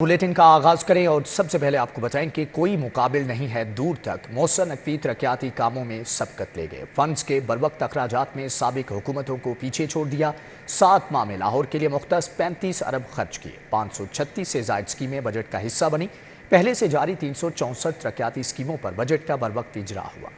Bulletin का आगाज करें और सबसे पहले आपको बताएं कि कोई मुकाबिल नहीं है दूर तक। मोहसिन नकवी तरक्याती कामों में सबकत ले गए। फंड्स के बरवक्त अखराजात में साबिक हुकूमतों को पीछे छोड़ दिया। 7 माह में लाहौर के लिए मुख्तस 35 अरब खर्च किए। 536 से जायद स्कीमें बजट का हिस्सा बनी। पहले से जारी 364 तरक्याती स्कीमों पर बजट का बरवक्त इजरा हुआ।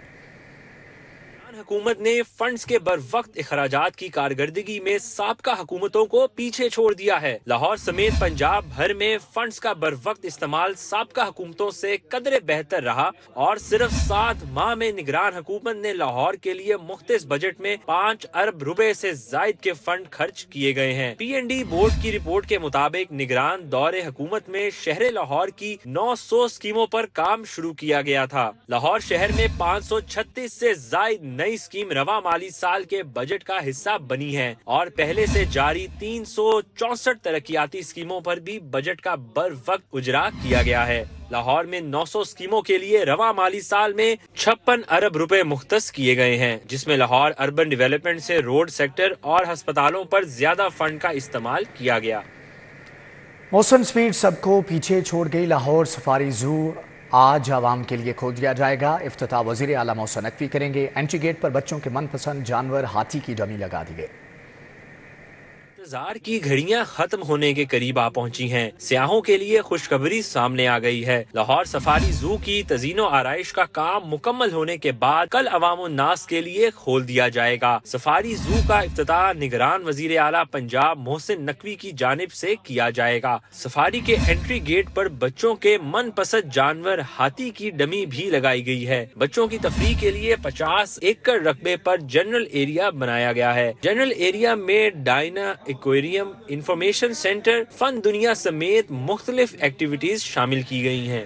हुकूमत ने फंड्स के बरवक्त अखराजात की कारकर्दगी में साबका हुकूमतों को पीछे छोड़ दिया है। लाहौर समेत पंजाब भर में फंड्स का बरवक्त इस्तेमाल साबका हुकूमतों से कदरे बेहतर रहा और सिर्फ 7 माह में निगरान हुकूमत ने लाहौर के लिए मुख्तस बजट में 5 अरब रुपए से जायद के फंड खर्च किए गए हैं। PND बोर्ड की रिपोर्ट के मुताबिक निगरान दौरे हुकूमत में शहर लाहौर की 900 स्कीमों पर काम शुरू किया गया था। लाहौर शहर में 536 से जायद नई स्कीम रवा माली साल के बजट का हिस्सा बनी है और पहले से जारी 364 तरक्याती स्कीमों पर भी बजट का बर वक्त उजरा किया गया है। लाहौर में 900 स्कीमों के लिए रवा माली साल में 56 अरब रुपए मुख्तस किए गए हैं, जिसमें लाहौर अर्बन डेवलपमेंट से रोड सेक्टर और अस्पतालों पर ज्यादा फंड का इस्तेमाल किया गया। मौसम स्पीड सबको पीछे छोड़ गई। लाहौर सफारी जू आज आवाम के लिए खोल दिया जाएगा। इफ्तिताह वज़ीर आला मोहसिन नकवी करेंगे। एंट्री गेट पर बच्चों के मनपसंद जानवर हाथी की डमी लगा दी गई। इंतजार की घड़ियां खत्म होने के करीब आ पहुंची हैं। सियाहों के लिए खुशखबरी सामने आ गई है। लाहौर सफारी जू की तज़ीनो आराइश का काम मुकम्मल होने के बाद कल अवाम नास के लिए खोल दिया जाएगा। सफारी जू का इफ्तिताह निगरान वजीर आला पंजाब मोहसिन नकवी की जानिब से किया जाएगा। सफारी के एंट्री गेट पर बच्चों के मनपसंद जानवर हाथी की डमी भी लगाई गई है। बच्चों की तफरीह के लिए 50 एकड़ रकबे पर जनरल एरिया बनाया गया है। जनरल एरिया में Diana aquarium, information centre, fun दुनिया समेत मुख्तलिफ एक्टिविटीज शामिल की गई हैं।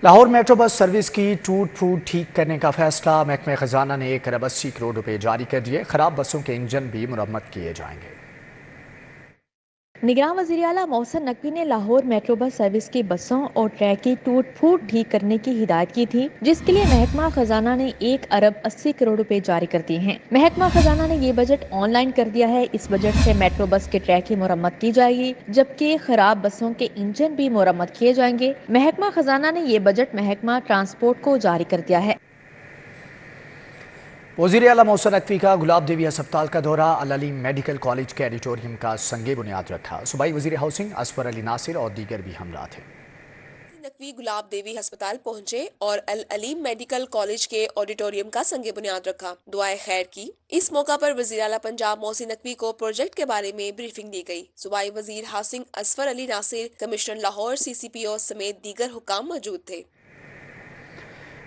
लाहौर मेट्रो बस सर्विस की टूट फूट ठीक करने का फैसला। महकमे खजाना ने 1 अरब 80 करोड़ रुपए जारी कर दिए। खराब बसों के इंजन भी मुरम्मत किए जाएंगे। निगरान वज़ीर आला मोहसिन नकवी ने लाहौर मेट्रो बस सर्विस की बसों और ट्रैक की टूट फूट ठीक करने की हिदायत की थी, जिसके लिए महकमा खजाना ने 1 अरब 80 करोड़ रुपए जारी कर दिए हैं। महकमा खजाना ने ये बजट ऑनलाइन कर दिया है। इस बजट से मेट्रो बस के ट्रैक की मुरम्मत की जाएगी, जबकि खराब बसों के इंजन भी मुरम्मत किए जाएंगे। महकमा खजाना ने ये बजट महकमा ट्रांसपोर्ट को जारी कर दिया है। वज़ीर आला मोहसिन नकवी का गुलाब देवी अस्पताल का दौरा। अल अलीम मेडिकल कॉलेज के एडिटोरियम का संगे बुनियाद रखा। सूबाई वज़ीर हाउसिंग असफर अली नासिर और दीगर भी हमरा थे। नकवी गुलाब देवी अस्पताल पहुंचे और अल अलीम मेडिकल कॉलेज के ऑडिटोरियम का संगे बुनियाद रखा, दुआए खैर की। इस मौका पर वज़ीर आला पंजाब मोहसिन नकवी को प्रोजेक्ट के बारे में ब्रीफिंग दी गई। सूबाई वज़ीर housing Asfar Ali Nasir, commissioner Lahore CCPO समेत दीगर हुकाम मौजूद थे।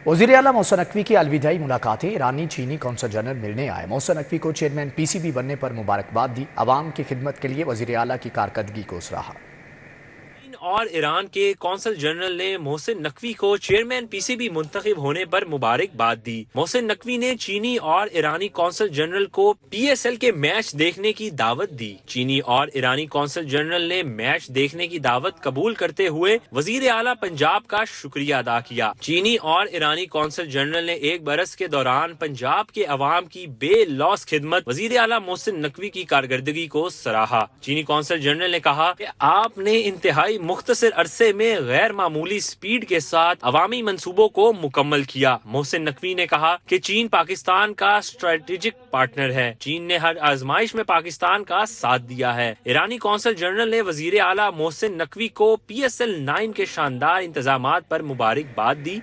वज़ीर आला मोहसिन नकवी की अलविदाई मुलाकातें। ईरानी चीनी कौंसल जनरल मिलने आए। मोहसिन नकवी को चेयरमैन PCB बनने पर मुबारकबाद दी। अवाम की खिदमत के लिए वज़ीर आला की कारकर्दगी को सराहा। और ईरान के कौंसल जनरल ने मोहसिन नकवी को चेयरमैन PCB मुंतखब होने पर मुबारकबाद दी। मोहसिन नकवी ने चीनी और ईरानी कौंसल जनरल को PSL के मैच देखने की दावत दी। चीनी और ईरानी कौंसल जनरल ने मैच देखने की दावत कबूल करते हुए वजीर आला पंजाब का शुक्रिया अदा किया। चीनी और ईरानी कौंसल जनरल ने 1 बरस के दौरान पंजाब के अवाम की बेलौस खिदमत वजीर आला मोहसिन नकवी की कारकर्दगी को सराहा। चीनी कौंसल जनरल ने कहा कि आपने इंतहाई मुख्तसर अरसे में गैर मामूली स्पीड के साथ अवामी मंसूबों को मुकम्मल किया। मोहसिन नकवी ने कहा कि चीन पाकिस्तान का स्ट्रेटेजिक पार्टनर है। चीन ने हर आजमाइश में पाकिस्तान का साथ दिया है। ईरानी कौंसल जनरल ने वजीर आला मोहसिन नकवी को PSL 9 के शानदार इंतजामात पर मुबारकबाद दी।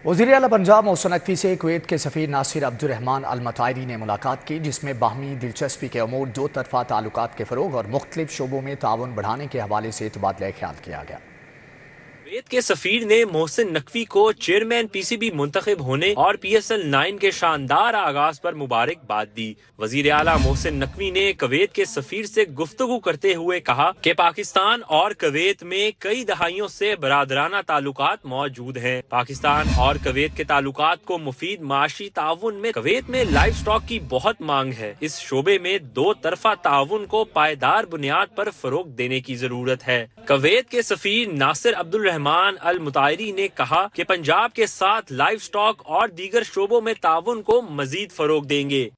वज़ीर आला पंजाब मोहसिन नकवी से कुवैत के सफ़ीर नासिर अब्दुर्रहमान अल मतायरी ने मुलाकात की, जिसमें बाहमी दिलचस्पी के अमूर, 2 तरफ़ा ताल्लुकात के फ़रोग़ और मुख्तलिफ शोबों में ताउन बढ़ाने के हवाले से तबादला ख्याल किया गया। कुवैत के सफीर ने मोहसिन नकवी को चेयरमैन PCB मुंतखब होने और PSL 9 के शानदार आगाज पर मुबारकबाद दी। वजीर आला मोहसिन नकवी ने कुवैत के सफीर से गुफ्तगू करते हुए कहा कि पाकिस्तान और कुवैत में कई दहाइयों से बरादराना ताल्लुकात मौजूद हैं। पाकिस्तान और कुवैत के ताल्लुकात को मुफीद माशी ताउन में कुवैत में लाइव स्टॉक की बहुत मांग है। इस शोबे में 2 तरफा ताउन को पायदार बुनियाद पर फरोग देने की जरूरत है। कुवैत के सफीर नासिर अब्दुल रहमान अल मुतायरी ने कहा कि पंजाब के साथ लाइव स्टॉक और दीगर शोबों में ताउन को मजीद फरोग देंगे।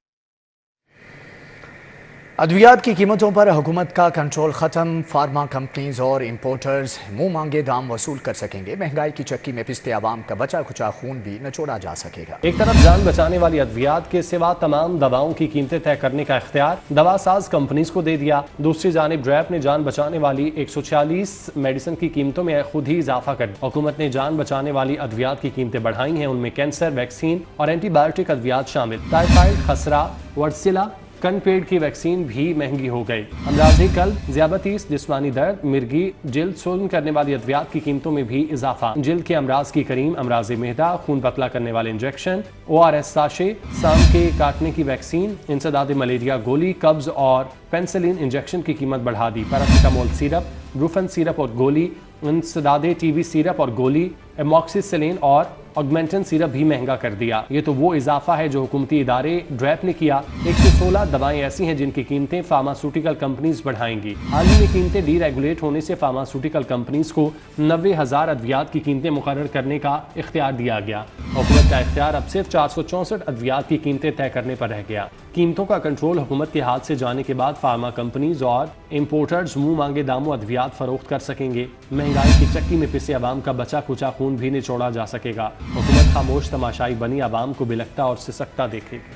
ادویات کی قیمتوں پر حکومت کا کنٹرول ختم، فارما کمپنیز اور امپورٹرز منہ مانگے دام وصول کر سکیں گے، مہنگائی کی چکی میں پستے عوام کا بچا کھچا خون بھی نچوڑا جا سکے گا۔ ایک طرف جان بچانے والی ادویات کے سوا تمام دواؤں کی قیمتیں طے کرنے کا اختیار دوا ساز کمپنیز کو دے دیا، دوسری جانب ڈریپ نے جان بچانے والی 146 میڈیسن کی قیمتوں میں خود ہی اضافہ کر دیا۔ حکومت نے جان بچانے والی ادویات کی قیمتیں بڑھائی ہیں، ان میں کینسر ویکسین اور اینٹی بایوٹک ادویات شامل، ٹائیفائڈ، خسرہ، ورسیلا، کن پیڑ کی ویکسین بھی مہنگی ہو گئی۔ امراض قلب، ذیابیطس، جسمانی درد، مرگی، جلد سرخ کرنے والی ادویات کی قیمتوں میں بھی اضافہ، جلد کے امراض کی کریم، امراض معدہ، خون پتلا کرنے والے انجیکشن، ORS ساشے، سانپ کے کاٹنے کی ویکسین، انسداد ملیریا گولی، قبض اور پینسلین انجیکشن کی قیمت بڑھا دی، پیراسیٹامول سیرپ، بروفن سیرپ اور گولی، انسداد ٹی بی سیرپ اور گولی، ایموکسیسلین اور آگمنٹن سیرپ بھی مہنگا کر دیا۔ یہ تو وہ اضافہ ہے جو حکومتی ادارے ڈریپ نے کیا۔ 116 دوائیں ایسی ہیں جن کی قیمتیں فارماسوٹیکل کمپنیز بڑھائیں گی۔ حال ہی میں قیمتیں ڈی ریگولیٹ ہونے سے فارماسوٹیکل کمپنیز کو 90,000 ادویات کی قیمتیں مقرر کرنے کا اختیار دیا گیا۔ حکومت کا اختیار اب صرف 464 ادویات کی قیمتیں طے کرنے پر رہ گیا۔ قیمتوں کا کنٹرول حکومت کے ہاتھ سے جانے کے بعد فارما کمپنیز اور امپورٹرز منہ مانگے داموں ادویات فروخت کر سکیں گے، مہنگائی کی چکی میں پسے عوام کا بچا کھچا خون بھی نچوڑا جا سکے گا۔ حکومت خاموش تماشائی بنی عوام کو بلکتا اور سسکتا دیکھے گی۔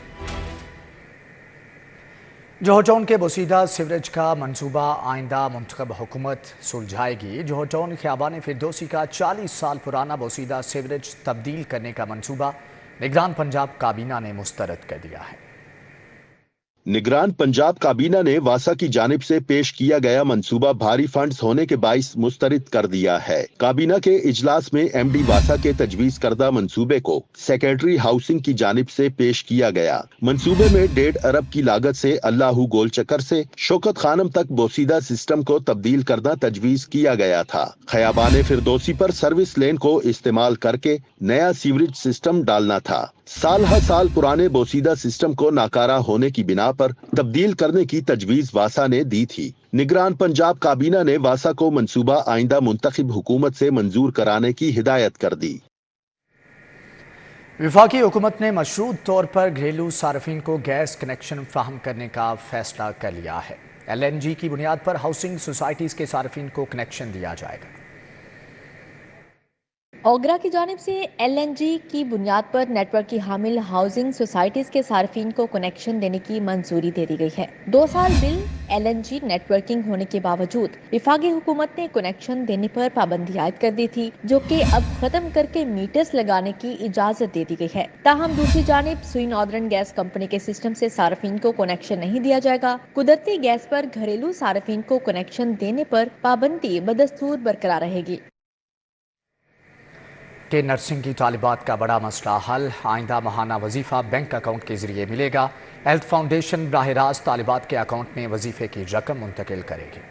جوہر ٹاؤن کے بوسیدہ سیوریج کا منصوبہ آئندہ منتخب حکومت سلجھائے گی۔ جوہر ٹاؤن خیابان فردوسی کا 40 سال پرانا بوسیدہ سیوریج تبدیل کرنے کا منصوبہ نگران پنجاب کابینہ نے مسترد کر دیا ہے۔ نگران پنجاب کابینہ نے واسا کی جانب سے پیش کیا گیا منصوبہ بھاری فنڈز ہونے کے باعث مسترد کر دیا ہے۔ کابینہ کے اجلاس میں ایم ڈی واسا کے تجویز کردہ منصوبے کو سیکریٹری ہاؤسنگ کی جانب سے پیش کیا گیا۔ منصوبے میں 1.5 ارب کی لاگت سے اللہ گول چکر سے شوکت خانم تک بوسیدہ سسٹم کو تبدیل کرنا تجویز کیا گیا تھا۔ خیابان فردوسی پر سروس لین کو استعمال کر کے نیا سیوریج سسٹم ڈالنا تھا۔ سال ہر سال پرانے بوسیدہ سسٹم کو ناکارہ ہونے کی بنا پر تبدیل کرنے کی تجویز واسا نے دی تھی۔ نگران پنجاب کابینہ نے واسا کو منصوبہ آئندہ منتخب حکومت سے منظور کرانے کی ہدایت کر دی۔ وفاقی حکومت نے مشروط طور پر گھریلو صارفین کو گیس کنیکشن فراہم کرنے کا فیصلہ کر لیا ہے۔ LNG کی بنیاد پر ہاؤسنگ سوسائٹیز کے صارفین کو کنیکشن دیا جائے گا۔ اوگرا کی جانب سے LNG کی بنیاد پر نیٹ ورک کی حامل ہاؤسنگ سوسائٹیز کے صارفین کو کنیکشن دینے کی منظوری دے دی گئی ہے۔ 2 سال بل LNG نیٹ ورکنگ ہونے کے باوجود وفاقی حکومت نے کنیکشن دینے پر پابندی عائد کر دی تھی، جو کہ اب ختم کر کے میٹرز لگانے کی اجازت دے دی گئی ہے۔ تاہم دوسری جانب سوئی ناردرن گیس کمپنی کے سسٹم سے صارفین کو کنیکشن نہیں دیا جائے گا۔ قدرتی گیس پر گھریلو صارفین کو کنیکشن دینے پر پابندی بدستور برقرار رہے گی۔ کہ نرسنگ کی طالبات کا بڑا مسئلہ حل، آئندہ ماہانہ وظیفہ بینک اکاؤنٹ کے ذریعے ملے گا۔ ہیلتھ فاؤنڈیشن براہ راست طالبات کے اکاؤنٹ میں وظیفے کی رقم منتقل کرے گی۔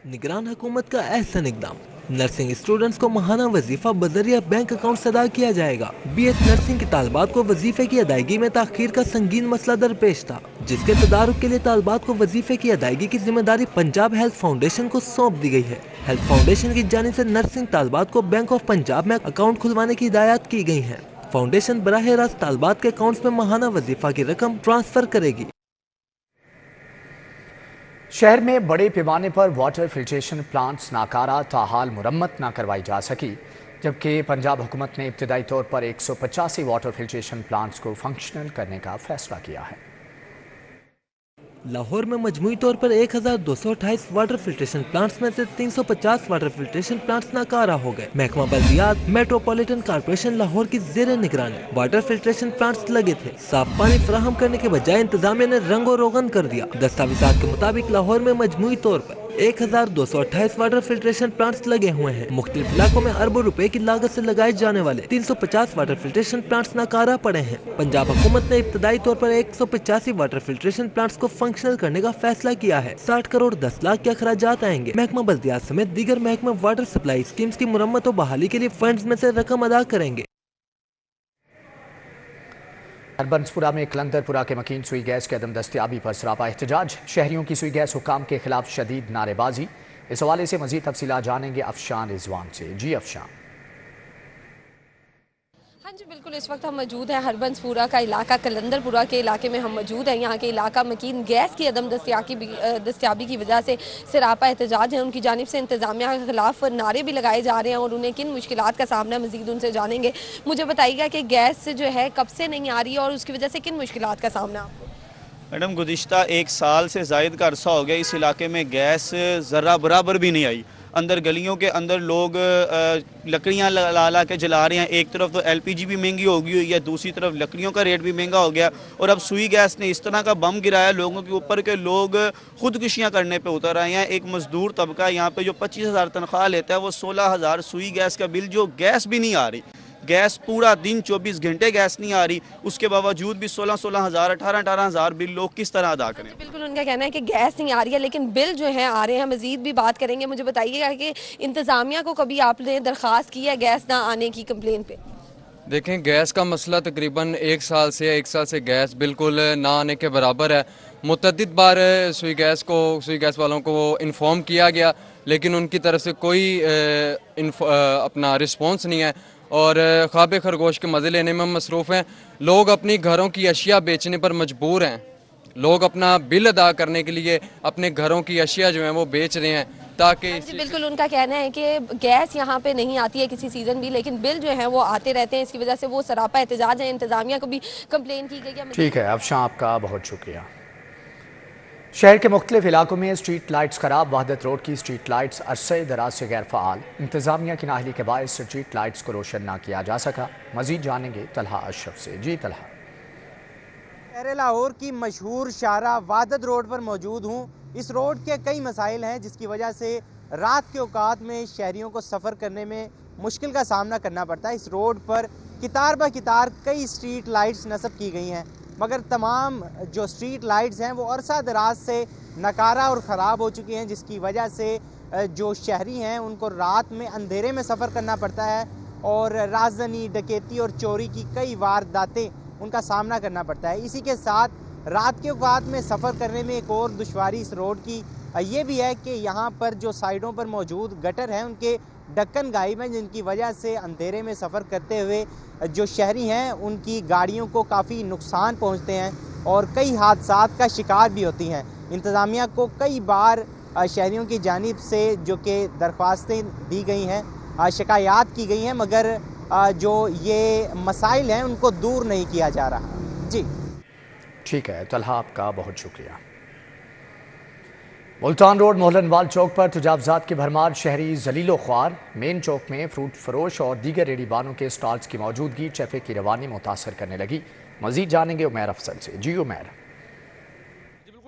نگران حکومت کا احسن اقدام، نرسنگ اسٹوڈنٹس کو ماہانہ وظیفہ بذریعہ بینک اکاؤنٹ سے ادا کیا جائے گا۔ BS نرسنگ کی طالبات کو وظیفے کی ادائیگی میں تاخیر کا سنگین مسئلہ درپیش تھا، جس کے تدارک کے لیے طالبات کو وظیفے کی ادائیگی کی ذمہ داری پنجاب ہیلتھ فاؤنڈیشن کو سونپ دی گئی ہے۔ ہیلتھ فاؤنڈیشن کی جانب سے نرسنگ طالبات کو بینک آف پنجاب میں اکاؤنٹ کھلوانے کی ہدایات کی گئی ہیں۔ فاؤنڈیشن براہ راست طالبات کے اکاؤنٹس میں ماہانہ وظیفہ کی رقم ٹرانسفر کرے گی۔ شہر میں بڑے پیمانے پر واٹر فلٹریشن پلانٹس ناکارہ تاحال مرمت نہ کروائی جا سکی، جبکہ پنجاب حکومت نے ابتدائی طور پر 185 واٹر فلٹریشن پلانٹس کو فنکشنل کرنے کا فیصلہ کیا ہے۔ لاہور میں مجموعی طور پر 1228 واٹر فلٹریشن پلانٹس میں سے 350 واٹر فلٹریشن پلانٹس ناکارہ ہو گئے۔ محکمہ بلدیات میٹروپولیٹن کارپوریشن لاہور کی زیر نگرانی واٹر فلٹریشن پلانٹس لگے تھے۔ صاف پانی فراہم کرنے کے بجائے انتظامیہ نے رنگ و روغن کر دیا۔ دستاویزات کے مطابق لاہور میں مجموعی طور پر 1228 واٹر فلٹریشن پلانٹس لگے ہوئے ہیں۔ مختلف علاقوں میں اربوں روپے کی لاگت سے لگائے جانے والے 350 واٹر فلٹریشن پلانٹس ناکارہ پڑے ہیں۔ پنجاب حکومت نے ابتدائی طور پر 185 واٹر فلٹریشن پلانٹس کو فنکشنل کرنے کا فیصلہ کیا ہے۔ 60 کروڑ 10 لاکھ کے اخراجات آئیں گے۔ محکمہ بلدیات سمیت دیگر محکمہ واٹر سپلائی اسکیمز کی مرمت و بحالی کے لیے فنڈز میں سے رقم ادا کریں گے۔ ہربنسپورہ میں کلندر پورہ کے مکین سوئی گیس کے عدم دستیابی پر سراپا احتجاج، شہریوں کی سوئی گیس حکام کے خلاف شدید نعرے بازی۔ اس حوالے سے مزید تفصیلات جانیں گے افشان رضوان سے۔ جی افشان۔ हाँ जी बिल्कुल, इस वक्त हम मौजूद हैं हरबंसपुरा का इलाका, कलंदरपुरा के इलाके में हम मौजूद हैं। यहाँ के इलाका मकीन गैस की अदम दस्तियाबी की वजह से सरापा एहतजाज है। उनकी जानिब से इंतजामिया के खिलाफ नारे भी लगाए जा रहे हैं और उन्हें किन मुश्किलात का सामना मजीद उनसे जानेंगे। मुझे बताइएगा कि गैस जो है कब से नहीं आ रही है और उसकी वजह से किन मुश्किलात का सामना? मैडम गुज़िश्ता 1 साल से ज़ायद का अरसा हो गया इस इलाके में गैस ज़रा बराबर भी नहीं आई। अंदर गलियों के अंदर लोग लकड़ियाँ ला के जला रहे हैं। एक तरफ तो LPG भी महंगी हो गई हुई है, दूसरी तरफ लकड़ियों का रेट भी महंगा हो गया और अब सुई गैस ने इस तरह का बम गिराया लोगों के ऊपर के लोग खुदकुशियाँ करने पे उतर आए हैं। एक मज़दूर तबका यहाँ पे जो 25,000 तनख्वाह लेता है वो 16,000 सुई गैस का बिल, जो गैस भी नहीं आ रही, गैस पूरा दिन 24 घंटे गैस नहीं आ रही, उसके बावजूद भी 16,000 18,000 बिल लोग किस तरह अदा करें। बिल्कुल उनका कहना है कि गैस नहीं आ रही है लेकिन बिल जो है आ रहे हैं। मजीद भी बात करेंगे। मुझे बताइएगा कि इंतज़ामिया को कभी आपने दरख्वास्त की है गैस ना आने की कंप्लेन पे? देखें, गैस का मसला तकरीबन 1 साल से गैस बिल्कुल ना आने के बराबर है। मुतअद्दिद बार सुई गैस वालों को इन्फॉर्म किया गया लेकिन उनकी तरफ से कोई अपना रिस्पॉन्स नहीं है और ख्वाब खरगोश के मज़े लेने में मसरूफ़ हैं। लोग अपनी घरों की अशिया बेचने पर मजबूर हैं। लोग अपना बिल अदा करने के लिए अपने घरों की अशिया जो हैं वो बेच रहे हैं ताकि बिल्कुल उनका कहना है कि गैस यहाँ पे नहीं आती है किसी सीज़न भी, लेकिन बिल जो है वो आते रहते हैं। इसकी वजह से वो सरापा एहतजाज है। इंतज़ामिया को भी कंप्लेन की गई है। ठीक है, अफशां आपका बहुत शुक्रिया। शहर के मुख्तलिफ इलाकों में स्ट्रीट लाइट्स खराब। वहदत रोड की स्ट्रीट लाइट्स अरसे दराज से गैर फ़ाल। इंतज़ामिया की नाअहली के बायस स्ट्रीट लाइट्स को रोशन ना किया जा सका। मज़ीद जानेंगे तलहा अशरफ से। जी तलहा। शहर लाहौर की मशहूर शाहरा वहदत रोड पर मौजूद हूँ। इस रोड के कई मसाइल हैं जिसकी वजह से रात के औकात में शहरियों को सफ़र करने में मुश्किल का सामना करना पड़ता है। इस रोड पर कितार ब कितार कई स्ट्रीट लाइट्स नस्ब की गई हैं, मगर तमाम जो स्ट्रीट लाइट्स हैं वो अरसा दराज से नकारा और ख़राब हो चुकी हैं, जिसकी वजह से जो शहरी हैं उनको रात में अंधेरे में सफ़र करना पड़ता है और राजधानी, डकैती और चोरी की कई वारदातें उनका सामना करना पड़ता है। इसी के साथ रात के औकात में सफ़र करने में एक और दुश्वारी इस रोड की ये भी है कि यहाँ पर जो साइडों पर मौजूद गटर हैं उनके ढक्कन गायब हैं, जिनकी वजह से अंधेरे में सफ़र करते हुए जो शहरी हैं उनकी गाड़ियों को काफ़ी नुकसान पहुँचते हैं और कई हादसात का शिकार भी होती हैं। इंतज़ामिया को कई बार शहरियों की जानिब से जो कि दरख्वास्तें दी गई हैं, शिकायत की गई हैं, मगर जो ये मसाइल हैं उनको दूर नहीं किया जा रहा। जी ठीक है तलहा, आपका बहुत शुक्रिया। मुल्तान रोड मोहलनवाल चौक पर तुजावजात की भरमार। शहरी जलीलो ख्वार। मेन चौक में फ्रूट फरोश और दीगर रेड़ीबानों के स्टॉल्स की मौजूदगी ट्रैफिक की रवानी मुतासर करने लगी। मजीद जानेंगे उमैर अफसल से। जी उमैर।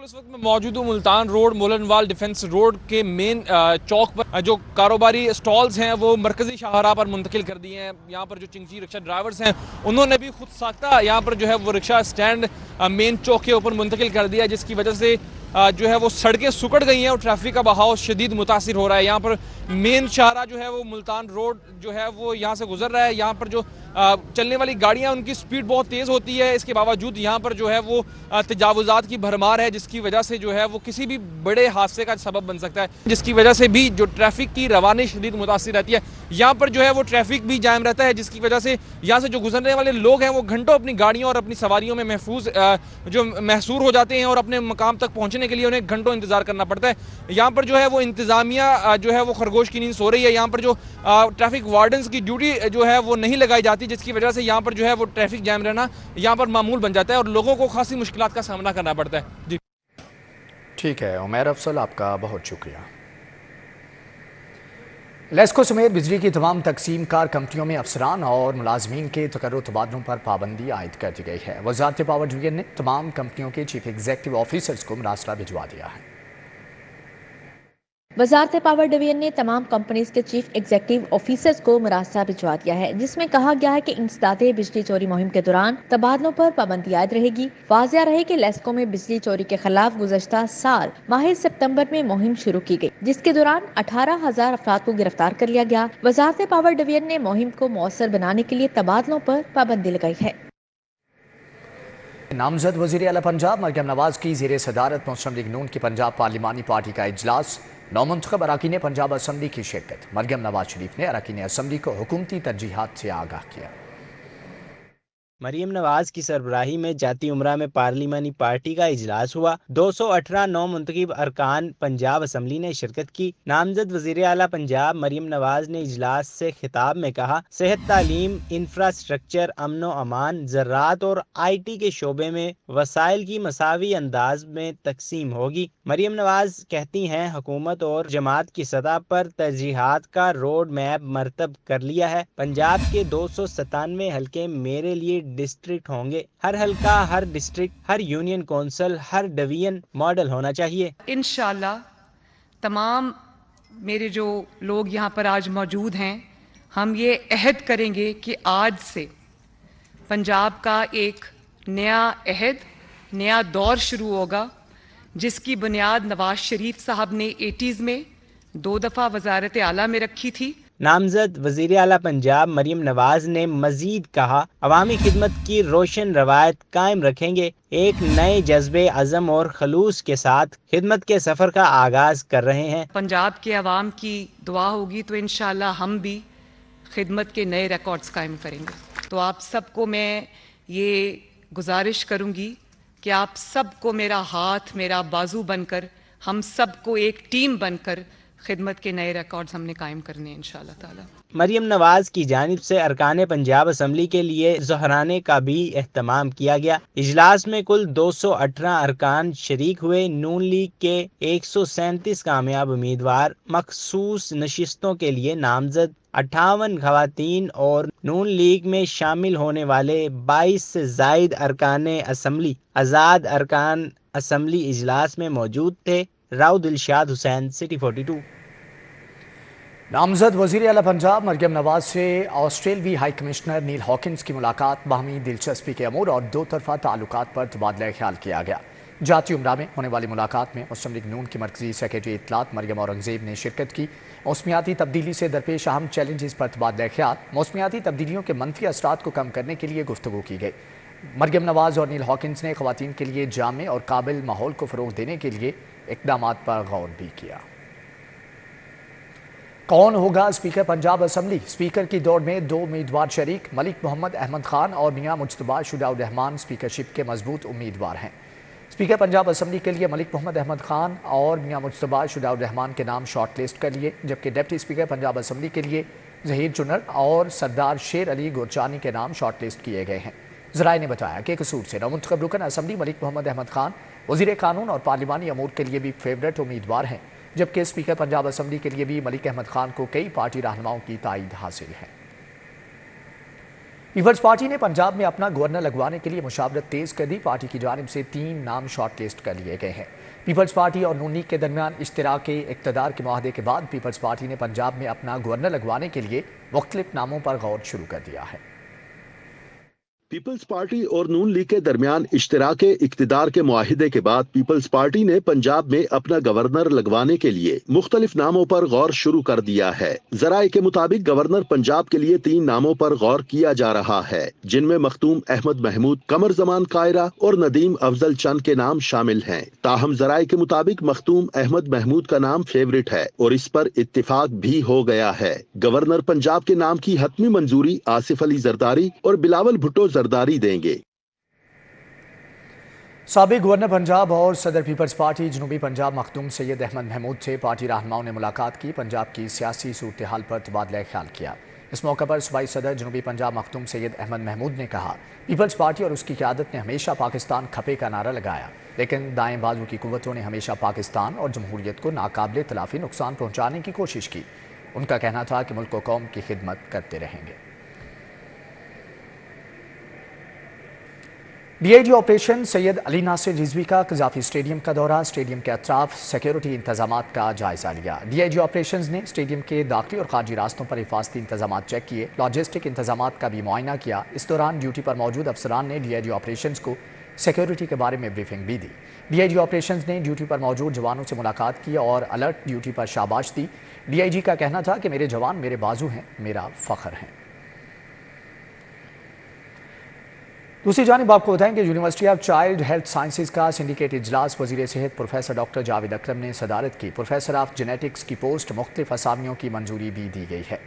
इस वक्त मैं मौजूद हूँ Multan road Mohlanwal defence road के मेन चौक पर। जो कारोबारी स्टॉल्स हैं वो मरकजी शाहराह पर मुंतकिल कर दिए हैं। यहाँ पर जो चिंची रिक्शा ड्राइवर्स हैं उन्होंने भी खुद साख्ता यहाँ पर जो है वो रिक्शा स्टैंड मेन चौक के ऊपर मुंतकिल कर दिया, जिसकी वजह से जो है वो सड़कें सुकड़ गई हैं और ट्रैफिक का बहाव शदीद मुतासिर हो रहा है। यहाँ पर मेन शाहराह जो है वो मुल्तान रोड जो है वो यहाँ से गुजर रहा है। यहाँ पर जो चलने वाली गाड़ियाँ उनकी स्पीड बहुत तेज़ होती है, इसके बावजूद यहाँ पर जो है वो तजावुज़ात की भरमार है, जिसकी वजह से जो है वो किसी भी बड़े हादसे का सबब बन सकता है, जिसकी वजह से भी जो ट्रैफिक की रवानी शदीद मुतासिर रहती है। यहाँ पर जो है वो ट्रैफिक भी जाम रहता है, जिसकी वजह से यहाँ से जो गुजरने वाले लोग हैं वो घंटों अपनी गाड़ियों और अपनी सवारियों में महसूर हो जाते हैं और अपने मकाम तक पहुँचने के लिए उन्हें घंटों इंतजार करना पड़ता है। यहाँ पर जो है वो इंतजामिया जो है वो खरगोश की नींद सो रही है। यहाँ पर जो ट्रैफिक वार्डन्स की ड्यूटी जो है वो नहीं लगाई जाती, जिसकी वजह से यहाँ पर जो है वो ट्रैफिक जैम रहना यहाँ पर मामूल बन जाता है और लोगों को खासी मुश्किलात का सामना करना पड़ता है। जी ठीक है उमैर अफसल, आपका बहुत शुक्रिया। लेस्को समेत बिजली की तमाम तकसीम कार कंपनियों में अफसरान और मुलाजमीन के तकर्रुर तबादलों पर पाबंदी आयद कर दी गई है। वजारत पावर डिवीजन ने तमाम कंपनियों के चीफ एग्जीक्यूटिव ऑफिसर्स को मरासला भिजवा दिया है। वजारत पावर डिवीजन ने तमाम कंपनीज के चीफ एग्जीक्यूटिव ऑफिसर्स को मरासला भिजवा दिया है, जिसमें कहा गया है कि इंसदादे बिजली चोरी मुहिम के दौरान तबादलों पर पाबंदी आयद रहेगी। वाज़िया रहे कि लेस्को में बिजली चोरी के खिलाफ गुज़श्ता साल माह सितंबर में मुहिम शुरू की गई, जिसके दौरान 18,000 अफराद को गिरफ्तार कर लिया गया। वजारत पावर डिवीजन ने मुहिम को मौसर बनाने के लिए तबादलों पर पाबंदी लगाई है। नामजद वज़ीर आला पंजाब मरियम नवाज की ज़ेर सदारत मुस्लिम लीग नून की पंजाब पार्लिमानी पार्टी का इजलास। नौमुंतखब अरकान पंजाब असम्बली की शिरकत। मरियम नवाज शरीफ ने अरकान असम्बली को हुकूमती तरजीहात से आगाह किया। مریم نواز کی سربراہی میں جاتی امرا میں پارلیمانی پارٹی کا اجلاس ہوا۔ 218 نو منتخب ارکان پنجاب اسمبلی نے شرکت کی۔ نامزد وزیر اعلیٰ پنجاب مریم نواز نے اجلاس سے خطاب میں کہا، صحت، تعلیم، انفراسٹرکچر، امن و امان، زراعت اور IT کے شعبے میں وسائل کی مساوی انداز میں تقسیم ہوگی۔ مریم نواز کہتی ہیں، حکومت اور جماعت کی سطح پر ترجیحات کا روڈ میپ مرتب کر لیا ہے۔ پنجاب کے 297 حلقے میرے لیے ڈسٹرکٹ ہوں گے۔ ہر حلقہ، ہر ڈسٹرکٹ، ہر یونین کونسل، ہر ڈویژن ماڈل ہونا چاہیے۔ انشاءاللہ تمام میرے جو لوگ یہاں پر آج موجود ہیں، ہم یہ عہد کریں گے کہ آج سے پنجاب کا ایک نیا عہد، نیا دور شروع ہوگا، جس کی بنیاد نواز شریف صاحب نے 80s میں 2 دفعہ وزارت اعلیٰ میں رکھی تھی۔ نامزد وزیر اعلیٰ پنجاب مریم نواز نے مزید کہا، عوامی خدمت کی روشن روایت قائم رکھیں گے، ایک نئے جذبے، عزم اور خلوص کے ساتھ خدمت کے سفر کا آغاز کر رہے ہیں۔ پنجاب کے عوام کی دعا ہوگی تو انشاءاللہ ہم بھی خدمت کے نئے ریکارڈز قائم کریں گے۔ تو آپ سب کو میں یہ گزارش کروں گی کہ آپ سب کو میرا ہاتھ، میرا بازو بن کر، ہم سب کو ایک ٹیم بن کر خدمت کے نئے ریکارڈز ہم نے قائم کرنے ہیں انشاءاللہ تعالی۔ مریم نواز کی جانب سے ارکان پنجاب اسمبلی کے لیے ظہرانے کا بھی اہتمام کیا گیا۔ اجلاس میں کل 218 ارکان شریک ہوئے۔ نون لیگ کے 137 کامیاب امیدوار، مخصوص نشستوں کے لیے نامزد 58 خواتین اور نون لیگ میں شامل ہونے والے 22 سے زائد ارکان اسمبلی آزاد ارکان اسمبلی اجلاس میں موجود تھے۔ راؤ دلشاد حسین، سٹی 42۔ نامزد وزیر اعلیٰ پنجاب مریم نواز سے آسٹریلوی ہائی کمشنر نیل ہاکنز کی ملاقات باہمی دلچسپی کے امور اور 2 طرفہ تعلقات پر تبادلہ خیال کیا گیا۔ جاتی عمرہ میں ہونے والی ملاقات میں مسلم لیگ نون کی مرکزی سیکرٹری اطلاعات مریم اورنگزیب نے شرکت کی۔ موسمیاتی تبدیلی سے درپیش اہم چیلنجز پر تبادلہ خیال، موسمیاتی تبدیلیوں کے منفی اثرات کو کم کرنے کے لیے گفتگو کی گئی۔ مریم نواز اور نیل ہاکنز نے خواتین کے لیے جامع اور قابل ماحول کو فروغ دینے کے لیے اقدامات پر غور بھی کیا۔ کون ہوگا اسپیکر پنجاب اسمبلی؟ اسپیکر کی دوڑ میں 2 امیدوار شریک، ملک محمد احمد خان اور میاں مجتبیٰ شجاع الرحمان اسپیکرشپ کے مضبوط امیدوار ہیں۔ اسپیکر پنجاب اسمبلی کے لیے ملک محمد احمد خان اور میاں مجتبیٰ شجاع الرحمان کے نام شارٹ لسٹ کر لیے، جبکہ ڈپٹی اسپیکر پنجاب اسمبلی کے لیے ظہیر چنر اور سردار شیر علی گورچانی کے نام شارٹ لسٹ کیے گئے ہیں۔ ذرائع نے بتایا کہ قصور سے نومنتخب رکن اسمبلی ملک محمد احمد خان وزیر قانون اور پارلیمانی امور کے لیے بھی فیورٹ امیدوار ہیں، جبکہ اسپیکر پنجاب اسمبلی کے لیے بھی ملک احمد خان کو کئی پارٹی رہنماؤں کی تائید حاصل ہے۔ پیپلز پارٹی نے پنجاب میں اپنا گورنر لگوانے کے لیے مشاورت تیز کر دی۔ پارٹی کی جانب سے 3 نام شارٹ لسٹ کر لیے گئے ہیں۔ پیپلز پارٹی اور نون لیگ کے درمیان اشتراک اقتدار کے معاہدے کے بعد پیپلز پارٹی نے پنجاب میں اپنا گورنر لگوانے کے لیے مختلف ناموں پر غور شروع کر دیا ہے۔ پیپلز پارٹی اور نون لیگ کے درمیان اشتراک اقتدار کے معاہدے کے بعد پیپلز پارٹی نے پنجاب میں اپنا گورنر لگوانے کے لیے مختلف ناموں پر غور شروع کر دیا ہے۔ ذرائع کے مطابق گورنر پنجاب کے لیے 3 ناموں پر غور کیا جا رہا ہے، جن میں مختوم احمد محمود، قمر زمان قائرہ اور ندیم افضل چند کے نام شامل ہیں۔ تاہم ذرائع کے مطابق مختوم احمد محمود کا نام فیورٹ ہے اور اس پر اتفاق بھی ہو گیا ہے۔ گورنر پنجاب کے نام کی حتمی منظوری آصف علی زرداری اور بلاول بھٹو زرداری دیں گے۔ سابق گورنر پنجاب اور صدر پیپلز پارٹی جنوبی پنجاب مخدوم سید احمد محمود سے پارٹی رہنماؤں نے ملاقات کی، پنجاب کی سیاسی صورتحال پر تبادلہ خیال کیا۔ اس موقع پر صوبائی صدر جنوبی پنجاب مخدوم سید احمد محمود نے کہا، پیپلز پارٹی اور اس کی قیادت نے ہمیشہ پاکستان کھپے کا نعرہ لگایا، لیکن دائیں بازو کی قوتوں نے ہمیشہ پاکستان اور جمہوریت کو ناقابل تلافی نقصان پہنچانے کی کوشش کی۔ ان کا کہنا تھا کہ ملک و قوم کی خدمت کرتے رہیں گے۔ ڈی آئی جی آپریشن سید علی ناصر رضوی کا قذافی اسٹیڈیم کا دورہ، اسٹیڈیم کے اطراف سیکیورٹی انتظامات کا جائزہ لیا۔ ڈی آئی جی آپریشنز نے اسٹیڈیم کے داخلی اور خارجی راستوں پر حفاظتی انتظامات چیک کیے، لاجسٹک انتظامات کا بھی معائنہ کیا۔ اس دوران ڈیوٹی پر موجود افسران نے ڈی آئی جی آپریشنز کو سیکیورٹی کے بارے میں بریفنگ بھی دی۔ ڈی آئی جی آپریشنز نے ڈیوٹی پر موجود جوانوں سے ملاقات کی اور الرٹ ڈیوٹی پر شاباش دی۔ ڈی آئی جی کا کہنا تھا کہ میرے جوان میرے بازو ہیں، میرا فخر ہیں۔ دوسری جانب آپ کو بتائیں کہ university of child health sciences کا سنڈیکیٹ اجلاس وزیر صحت پروفیسر ڈاکٹر جاوید اکرم نے صدارت کی۔ پروفیسر آف جینیٹکس کی پوسٹ مختلف اسامیوں کی منظوری بھی دی گئی ہے۔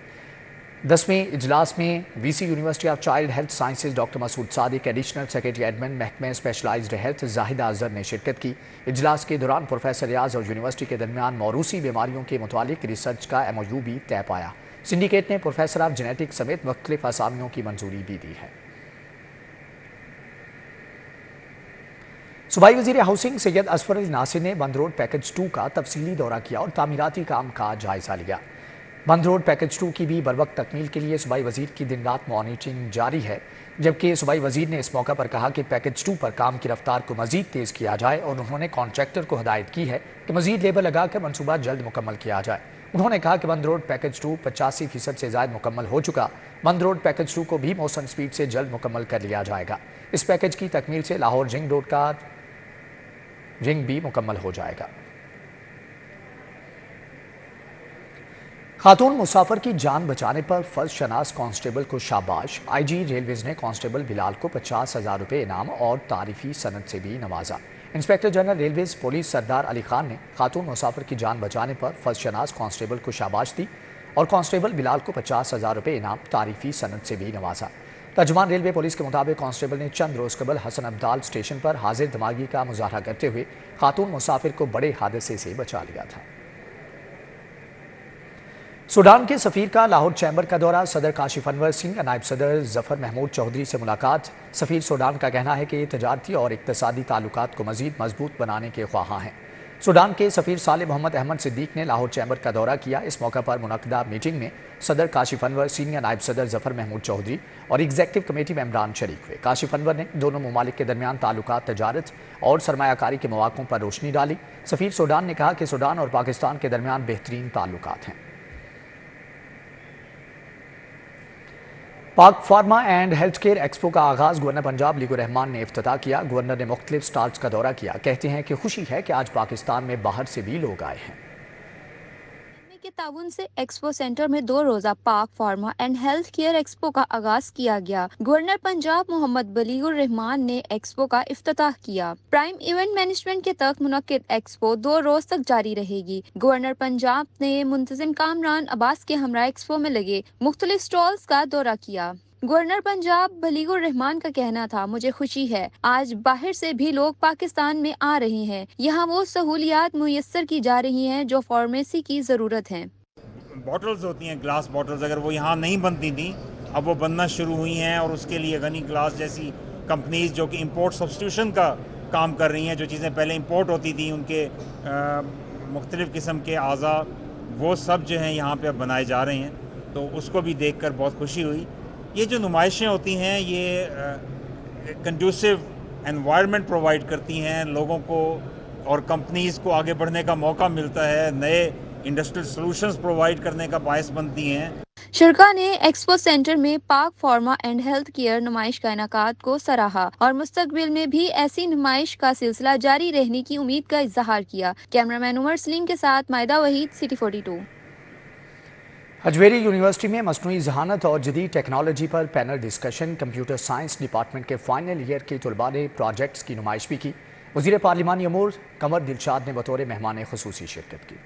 10वें इजलास में VC university of child health sciences doctor Masood Sadiq, additional secretary admin महकमे स्पेशलाइज्ड हेल्थ जाहिदा अजहर ने शिरकत की। इजलास के दौरान प्रोफेसर रियाज और यूनिवर्सिटी के दरमियान मौरूसी बीमारियों के मुतालिक रिसर्च का MOU भी तय पाया। सिंडिकेट ने प्रोफेसर ऑफ जेनेटिक्स समेत मुख्तलिफ असामियों की मंजूरी भी दी है। सूबाई वजीर हाउसिंग सैयद असफर अली नासिर ने बंद रोड पैकेज 2 का तफसीली दौरा किया और तामीराती काम का जायजा लिया। बंद रोड पैकेज 2 की भी बरवक्त तकमील के लिए सूबाई वजीर की दिन रात मॉनिटरिंग जारी है, जबकि सूबाई वजीर ने इस मौका पर कहा कि पैकेज 2 पर काम की रफ्तार को मजीद तेज़ किया जाए और उन्होंने कॉन्ट्रैक्टर को हदायत की है कि मजीद लेबर लगाकर मनसूबा जल्द मुकम्मल किया जाए। उन्होंने कहा कि बंद रोड पैकेज 2 85% से ज़ायद मुकम्मल हो चुका। बंद रोड पैकेज 2 को भी मौसम स्पीड से जल्द मुकम्मल कर लिया जाएगा। इस पैकेज की तकमील से लाहौर रिंग रोड का रिंग भी मुकम्मल हो जाएगा। खातून मुसाफिर की जान बचाने पर फर्ज शनास कांस्टेबल को शाबाश। IG रेलवेज ने कांस्टेबल बिलाल को 50,000 रुपये इनाम और तारीफी सनद से भी नवाजा। इंस्पेक्टर जनरल रेलवेज पुलिस सरदार अली खान ने खातून मुसाफिर की जान बचाने पर फर्ज शनास कांस्टेबल को शाबाश दी और कांस्टेबल बिलाल को 50,000 रुपये इनाम तारीफी सनद से भी नवाजा। तर्जुमान रेलवे पुलिस के मुताबिक कांस्टेबल ने चंद रोज कबल हसन अब्दाल स्टेशन पर हाजिर दिमागी का मुजाहरा करते हुए खातून मुसाफिर को बड़े हादसे से बचा लिया था। सूडान के सफीर का लाहौर चैम्बर का दौरा, सदर काशिफ अनवर सिंह, नायब सदर जफर महमूद चौधरी से मुलाकात। सफीर सूडान का कहना है कि ये तजारती और इक्तसादी ताल्लुकात को मजीद मजबूत बनाने के ख्वाहां हैं। सूडान के सफीर साले मोहम्मद अहमद सिद्दीक ने लाहौर चैम्बर का दौरा किया। इस मौका पर मुनक्किदा मीटिंग में सदर काशिफ अनवर सिंह, नायब सदर जफर महमूद चौधरी और एग्जीक्यूटिव कमेटी मेंबरान शरीक हुए। काशिफ अनवर ने दोनों ममालिक के दरमियान ताल्लुकात, तजारत और सरमायाकारी के मौक़ों पर रोशनी डाली। सफीर सूडान ने कहा कि सूडान और पाकिस्तान के दरमियान बेहतरीन ताल्लुकात हैं। पाक pharma and health care expo का आगाज़ गवर्नर पंजाब लीगुर रहमान ने इफ्तिताह किया। गवर्नर ने मुख्तलिफ स्टॉल्स का दौरा किया। कहते हैं कि खुशी है कि आज पाकिस्तान में बाहर से भी लोग आए हैं। के ताउन से एक्सपो सेंटर में 2 रोजा पाक pharma and health care expo का आगाज किया गया। गवर्नर पंजाब मोहम्मद बलीगुर रहमान ने एक्सपो का इफ्तिताह किया। प्राइम इवेंट मैनेजमेंट के तहत मुनक्किद एक्सपो 2 रोज तक जारी रहेगी। गवर्नर पंजाब ने मुंतजिम कामरान अब्बास के हमरा एक्सपो में लगे मुख्तलिफ स्टॉल्स का दौरा किया। गवर्नर पंजाब बलीगुर रहमान का कहना था, मुझे खुशी है आज बाहर से भी लोग पाकिस्तान में आ रहे हैं। यहाँ वो सहूलियात मुयस्सर की जा रही हैं जो फार्मेसी की ज़रूरत है। बॉटल्स होती हैं, ग्लास बॉटल्स, अगर वो यहाँ नहीं बनती थी अब वो बनना शुरू हुई हैं और उसके लिए गनी ग्लास जैसी कंपनीज जो कि इंपोर्ट सब्स्टिट्यूशन का काम कर रही हैं, जो चीज़ें पहले इंपोर्ट होती थी उनके मुख्तलिफ़ किस्म के आज़ा, वो सब जो हैं यहाँ पे अब बनाए जा रहे हैं। तो उसको भी देख कर बहुत खुशी हुई। ये जो नुमाइशें होती हैं ये कंड्यूसिव एनवायरनमेंट प्रोवाइड करती हैं लोगों को और कंपनीज़ को आगे बढ़ने का मौका मिलता है, नए इंडस्ट्रियल सॉल्यूशंस प्रोवाइड करने का बायस बनती हैं। शरका ने एक्सपो सेंटर में पाक फार्मा एंड हेल्थ केयर नुमाइश का इनाकात को सराहा और मुस्तकबिल में भी ऐसी नुमाइश का सिलसिला जारी रहने की उम्मीद का इजहार किया। कैमरामैन उमर सलीम के साथ मायदा वहीद, सिटी 42। हजवेरी यूनिवर्सिटी में मसनूई ज़हानत और जदीद टेक्नोलॉजी पर panel discussion. Computer science department के फाइनल ईयर के तलबा ने प्रोजेक्ट्स की नुमाइश भी की। वज़ीर पार्लिमानी अमूर कमर दिलशाद ने बतौर मेहमान खुसूसी शिरकत की।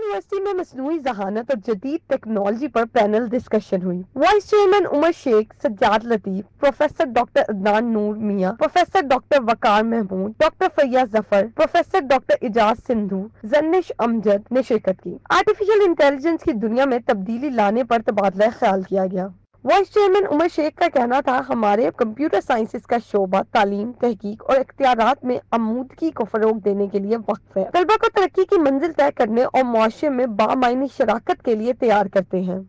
यूनिवर्सिटी में मसनूई ज़हानत और जदीद टेक्नोलॉजी पर पैनल डिस्कशन हुई। Vice chairman Umar Sheikh, Sajjad Latif, professor doctor Adnan Noor Mian, professor doctor Waqar Mahmood, doctor Fayyaz Zafar, professor doctor Ijaz Sindhu, जन्निश अमजद ने शिरकत की। आर्टिफिशियल इंटेलिजेंस की दुनिया में तब्दीली लाने पर तबादला ख्याल किया गया। वाइस चेयरमैन उमर शेख का कहना था, हमारे कंप्यूटर साइंसेज का शोबा तालीम, तहकीक और इख्तियारात में आमूदगी को फरोग देने के लिए वक्फ है। तलबा को तरक्की की मंजिल तय करने और मुआशरे में बामायनी शराकत के लिए तैयार करते हैं।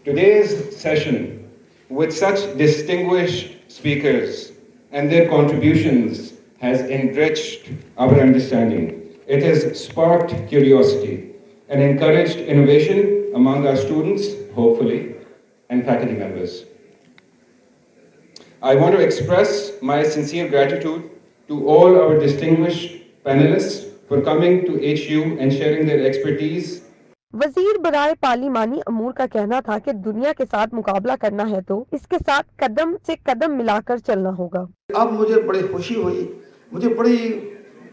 Today's session with such distinguished speakers and their contributions has enriched our understanding. It has sparked curiosity and encouraged innovation among our students, hopefully, and faculty members. I want to express my sincere gratitude to all our distinguished panelists for coming to HU and sharing their expertise. वजीर बराए पार्लिमानी अमूर का कहना था कि दुनिया के साथ मुकाबला करना है तो इसके साथ कदम से कदम मिलाकर चलना होगा। अब मुझे बड़ी खुशी हुई, मुझे बड़ी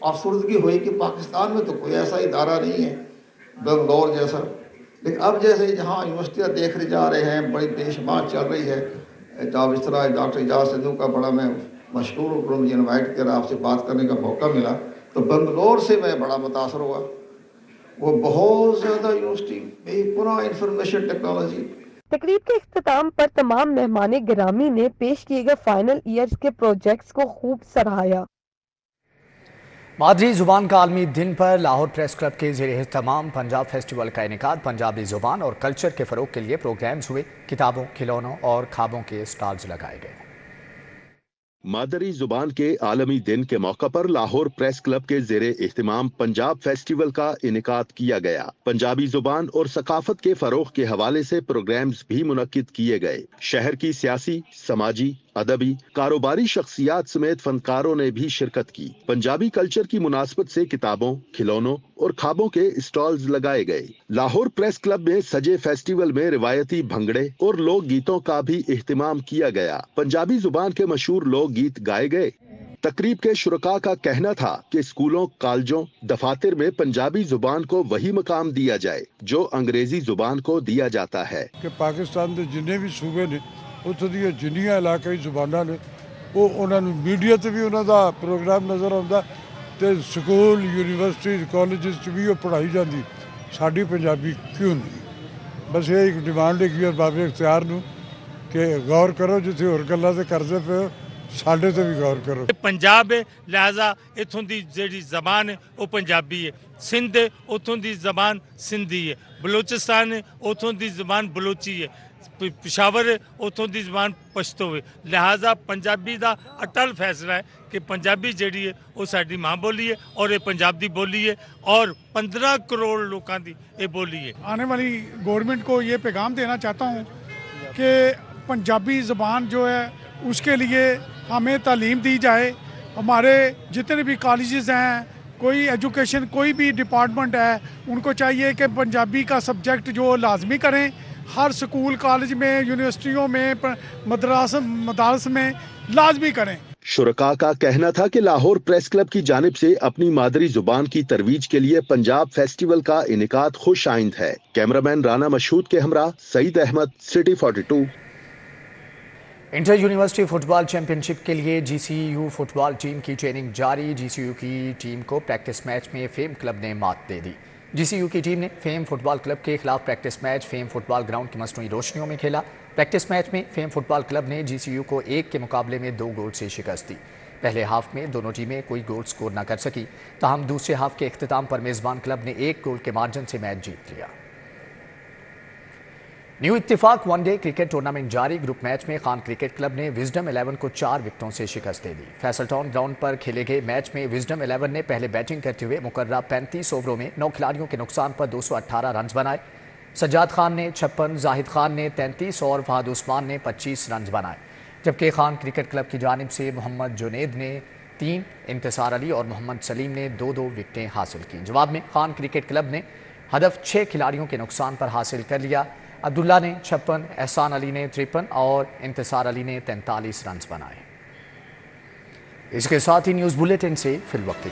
अफसरदगी हुई कि पाकिस्तान में तो कोई ऐसा इदारा नहीं है बेंगलोर जैसा لیکن اب جیسے جہاں یونیورسٹیاں دیکھ جا رہے ہیں بڑی بے شمار چل رہی ہے. جب اس طرح ڈاکٹر اعجاز سندھو کا بڑا میں مشکور ہوں، مجھے انوائٹ کر آپ سے بات کرنے کا موقع ملا تو بنگلور سے میں بڑا متاثر ہوا. وہ بہت زیادہ یونیورسٹی بے پناہ انفارمیشن ٹیکنالوجی. تقریب کے اختتام پر تمام مہمان گرامی نے پیش کیے گئے فائنل ایئرز کے پروجیکٹس کو خوب سراہا. مادری زبان کا عالمی دن پر لاہور پریس کلب کے زیر اہتمام پنجاب فیسٹیول کا انعقاد. پنجابی زبان اور کلچر کے فروغ کے لیے پروگرامز ہوئے. کتابوں، کھلونوں اور خوابوں کے اسٹالز لگائے گئے. مادری زبان کے عالمی دن کے موقع پر لاہور پریس کلب کے زیر اہتمام پنجاب فیسٹیول کا انعقاد کیا گیا. پنجابی زبان اور ثقافت کے فروغ کے حوالے سے پروگرامز بھی منعقد کیے گئے. شہر کی سیاسی، سماجی، ادبی، کاروباری شخصیات سمیت فنکاروں نے بھی شرکت کی. پنجابی کلچر کی مناسبت سے کتابوں، کھلونوں اور خوابوں کے اسٹالز لگائے گئے. لاہور پریس کلب میں سجے فیسٹیول میں روایتی بھنگڑے اور لوک گیتوں کا بھی اہتمام کیا گیا. پنجابی زبان کے مشہور لوک گیت گائے گئے. تقریب کے شرکاء کا کہنا تھا کہ اسکولوں، کالجوں، دفاتر میں پنجابی زبان کو وہی مقام دیا جائے جو انگریزی زبان کو دیا جاتا ہے. کہ پاکستان کے جننے بھی صوبے نے اتوں دیا جنیاں علاقائی زباناں نے وہ انہوں نے میڈیا تے بھی انہوں دا پروگرام نظر آتا تے سکول، یونیورسٹی، کالجز بھی وہ پڑھائی جاتی. ساری پنجابی کیوں نہیں؟ بس یہ ایک ڈیمانڈ ہے باب اختیار نو کہ غور کرو جتنے اور گلاں تے کرتے پے ساڈے تے بھی غور کرو. پنجاب ہے لہذا اتوں دی جیڑی زبان ہے وہ پنجابی ہے. سندھ ہے اتوں دی زبان سندھی ہے. بلوچستان ہے اتوں دی زبان بلوچی ہے. پشاور ہے اتوں دی زبان پشتو ہے. لہذا پنجابی دا اٹل فیصلہ ہے کہ پنجابی جیڑی ہے وہ ساری ماں بولی ہے اور یہ پنجاب دی بولی ہے اور 15 کروڑ لوگوں دی یہ بولی ہے. آنے والی گورنمنٹ کو یہ پیغام دینا چاہتا ہوں کہ پنجابی زبان جو ہے اس کے لیے ہمیں تعلیم دی جائے. ہمارے جتنے بھی کالجز ہیں، کوئی ایجوکیشن کوئی بھی ڈپارٹمنٹ ہے، ان کو چاہیے کہ پنجابی کا سبجیکٹ جو لازمی کریں. ہر سکول، کالج میں، یونیورسٹیوں میں، مدارس میں لازمی کریں. شرکاء کا کہنا تھا کہ لاہور پریس کلب کی جانب سے اپنی مادری زبان کی ترویج کے لیے پنجاب فیسٹیول کا انعقاد خوش آئند ہے. کیمرامین رانا مشہود کے ہمراہ Saeed Ahmed, city 42. Inter university football championship کے لیے جی سی یو فٹ بال ٹیم کی ٹریننگ جاری. جی سی یو کی ٹیم کو پریکٹس میچ میں فیم کلب نے مات دے دی. جی سی یو کی ٹیم نے فیم فٹ بال کلب کے خلاف پریکٹس میچ فیم فٹ بال گراؤنڈ کی مصنوعی روشنیوں میں کھیلا. پریکٹس میچ میں فیم فٹ بال کلب نے جی سی یو کو 1 کے مقابلے میں 2 گول سے شکست دی. پہلے ہاف میں دونوں ٹیمیں کوئی گول سکور نہ کر سکی، تاہم دوسرے ہاف کے اختتام پر میزبان کلب نے 1 گول کے مارجن سے میچ جیت لیا. نیو اتفاق ون ڈے کرکٹ ٹورنامنٹ جاری. گروپ میچ میں خان کرکٹ کلب نے وزڈم 11 کو 4 وکٹوں سے شکست دے دی. فیصل ٹاؤن گراؤنڈ پر کھیلے گئے میچ میں وزڈم 11 نے پہلے بیٹنگ کرتے ہوئے مقررہ 35 اووروں میں 9 کھلاڑیوں کے نقصان پر 218 رنز بنائے. سجاد خان نے 56، زاہد خان نے 33 اور فہد عثمان نے 25 رنز بنائے. جبکہ خان کرکٹ کلب کی جانب سے محمد جنید نے 3، انتصار علی اور محمد سلیم نے 2 وکٹیں حاصل کی. جواب میں خان کرکٹ کلب نے ہدف 6 کھلاڑیوں کے نقصان پر حاصل کر لیا. عبداللہ نے 56، احسان علی نے 53 اور انتصار علی نے 43 رنز بنائے. اس کے ساتھ ہی نیوز بلیٹن سے فی الوقت